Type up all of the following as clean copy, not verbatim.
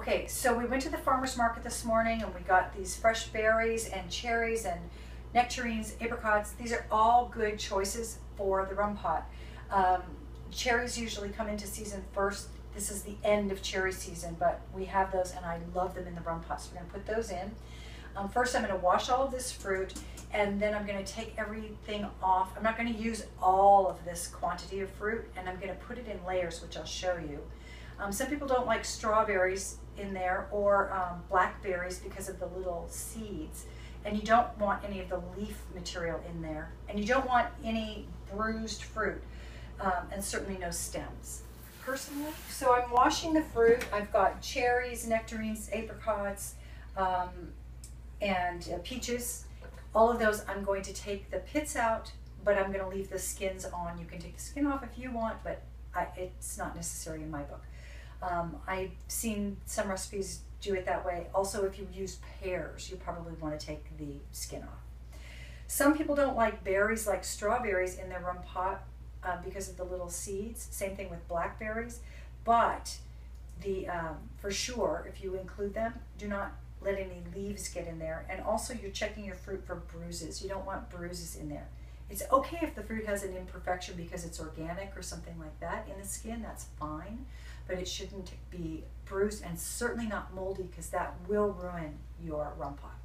Okay, so we went to the farmer's market this morning and we got these fresh berries and cherries and nectarines, apricots. These are all good choices for the rum pot. Cherries usually come into season first. This is the end of cherry season, but we have those and I love them in the rum pot, so we're going to put those in. First I'm going to wash all of this fruit, and then I'm going to take everything off. I'm not going to use all of this quantity of fruit, and I'm going to put it in layers, which I'll show you. Some people don't like strawberries in there or blackberries because of the little seeds, and you don't want any of the leaf material in there, and you don't want any bruised fruit, and certainly no stems. Personally, so I'm washing the fruit. I've got cherries, nectarines, apricots, and peaches. All of those I'm going to take the pits out, but I'm going to leave the skins on. You can take the skin off if you want, but it's not necessary in my book. I've seen some recipes do it that way. Also, if you use pears, you probably want to take the skin off. Some people don't like berries like strawberries in their rum pot because of the little seeds. Same thing with blackberries, but for sure, if you include them, do not let any leaves get in there. And also, you're checking your fruit for bruises. You don't want bruises in there. It's okay if the fruit has an imperfection because it's organic or something like that in the skin, that's fine, but it shouldn't be bruised, and certainly not moldy, because that will ruin your rum pot.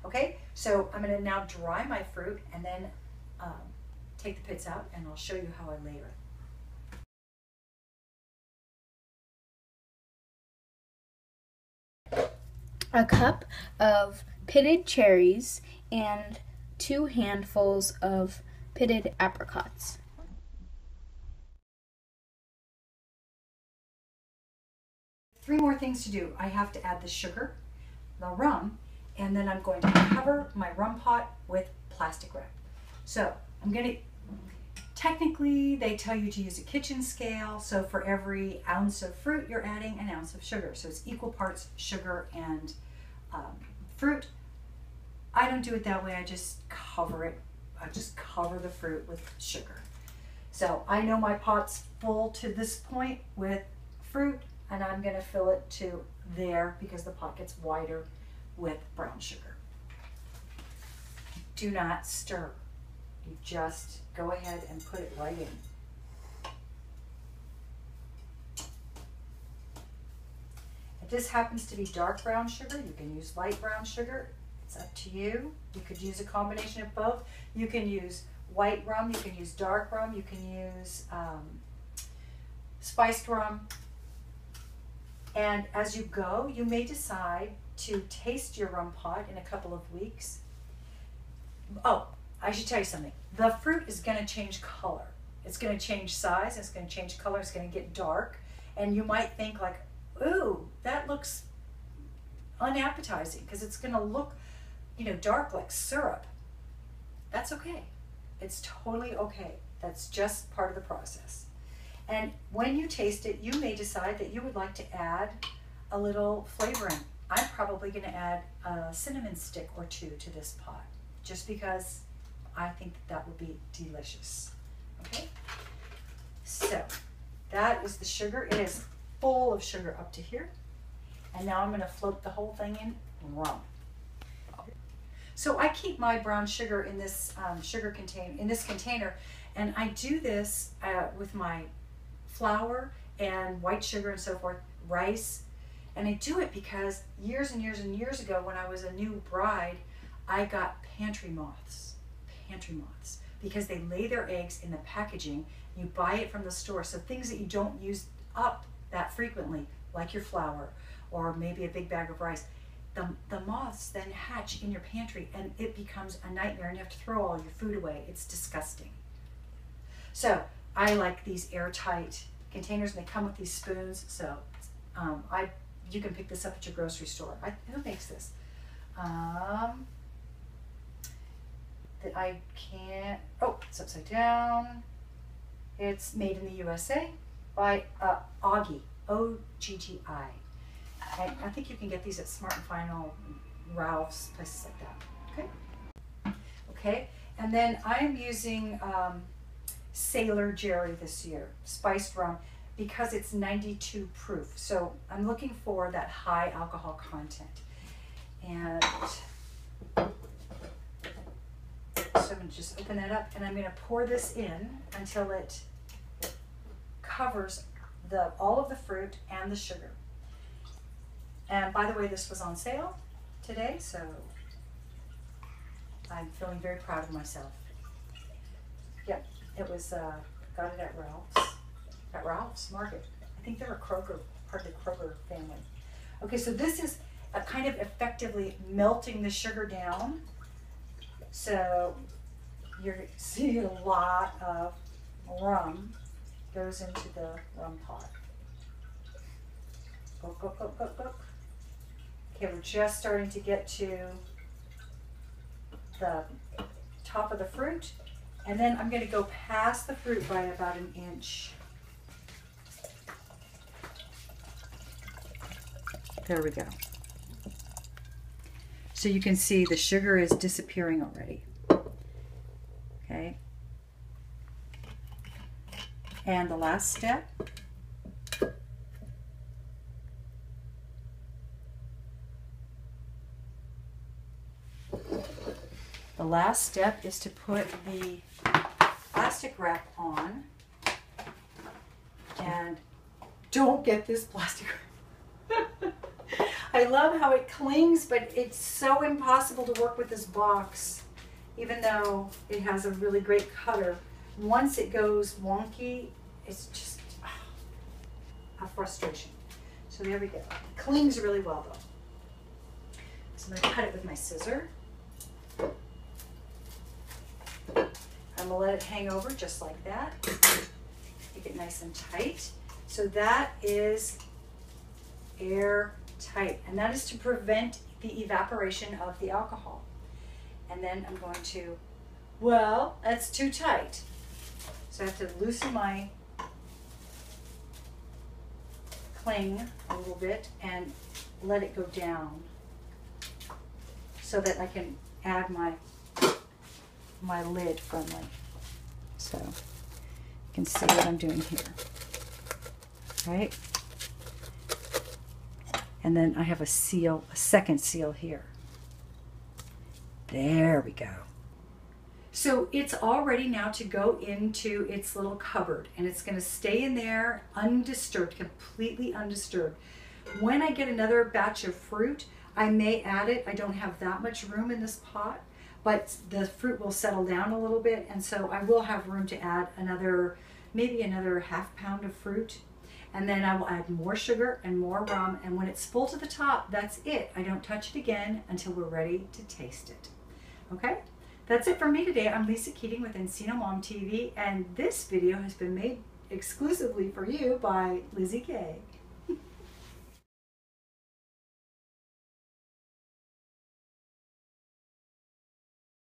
Okay, so I'm going to now dry my fruit and then take the pits out, and I'll show you how I layer it. A cup of pitted cherries and 2 handfuls of pitted apricots. Three more things to do. I have to add the sugar, the rum, and then I'm going to cover my rum pot with plastic wrap. So I'm going to, technically they tell you to use a kitchen scale, so for every ounce of fruit you're adding an ounce of sugar. So it's equal parts sugar and fruit. I don't do it that way. I just cover it. I just cover the fruit with sugar. So I know my pot's full to this point with fruit, and I'm going to fill it to there because the pot gets wider with brown sugar. Do not stir. You just go ahead and put it right in. If this happens to be dark brown sugar, you can use light brown sugar. It's up to you. You could use a combination of both. You can use white rum, you can use dark rum, you can use spiced rum. And as you go, you may decide to taste your rum pot in a couple of weeks. Oh, I should tell you something. The fruit is going to change color. It's going to change size, it's going to change color, it's going to get dark. And you might think like, ooh, that looks unappetizing, because it's going to look, you know, dark like syrup. That's okay. It's totally okay. That's just part of the process. And when you taste it, you may decide that you would like to add a little flavoring. I'm probably going to add a cinnamon stick or 2 to this pot, just because I think that would be delicious. Okay? So that is the sugar. It is full of sugar up to here. And now I'm going to float the whole thing in rum. So I keep my brown sugar in this container, and I do this with my flour and white sugar and so forth, rice, and I do it because years and years and years ago, when I was a new bride, I got pantry moths, because they lay their eggs in the packaging. You buy it from the store, so things that you don't use up that frequently, like your flour or maybe a big bag of rice, the moths then hatch in your pantry, and it becomes a nightmare, and you have to throw all your food away. It's disgusting. So I like these airtight containers, and they come with these spoons. So you can pick this up at your grocery store. Who makes this? That I can't. Oh, it's upside down. It's made in the USA by Oggi, O-G-G-I. I think you can get these at Smart and Final, Ralph's, places like that. Okay. Okay. And then I'm using Sailor Jerry this year, spiced rum. because it's 92 proof. So I'm looking for that high alcohol content. And so I'm going to just open that up, and I'm going to pour this in until it covers all of the fruit and the sugar. And by the way, this was on sale today, so I'm feeling very proud of myself. Yep, it was, got it at Ralph's Market. I think they're a Kroger, part of the Kroger family. Okay, so this is a kind of effectively melting the sugar down. So you're seeing a lot of rum goes into the rum pot. Go, go, go, go, go. Okay, we're just starting to get to the top of the fruit, and then I'm going to go past the fruit by about an inch. There we go. So you can see the sugar is disappearing already. Okay. And the last step. The last step is to put the plastic wrap on. And don't get this plastic wrap. I love how it clings, but it's so impossible to work with this box, even though it has a really great cutter. Once it goes wonky, it's just a frustration. So there we go. It clings really well though. So I'm going to cut it with my scissor. I'm going to let it hang over just like that. Make it nice and tight. So that is airtight, and that is to prevent the evaporation of the alcohol. And then I'm going to, well, that's too tight. So I have to loosen my cling a little bit and let it go down so that I can add my lid firmly. So you can see what I'm doing here, right? And then I have a seal, a second seal here. There we go. So it's all ready now to go into its little cupboard, and it's going to stay in there undisturbed, completely undisturbed. When I get another batch of fruit, I may add it. I don't have that much room in this pot, but the fruit will settle down a little bit, and so I will have room to add maybe another half pound of fruit. And then I will add more sugar and more rum, and when it's full to the top, that's it. I don't touch it again until we're ready to taste it. Okay? That's it for me today. I'm Lisa Keating with Encino Mom TV, and this video has been made exclusively for you by Lizzie K.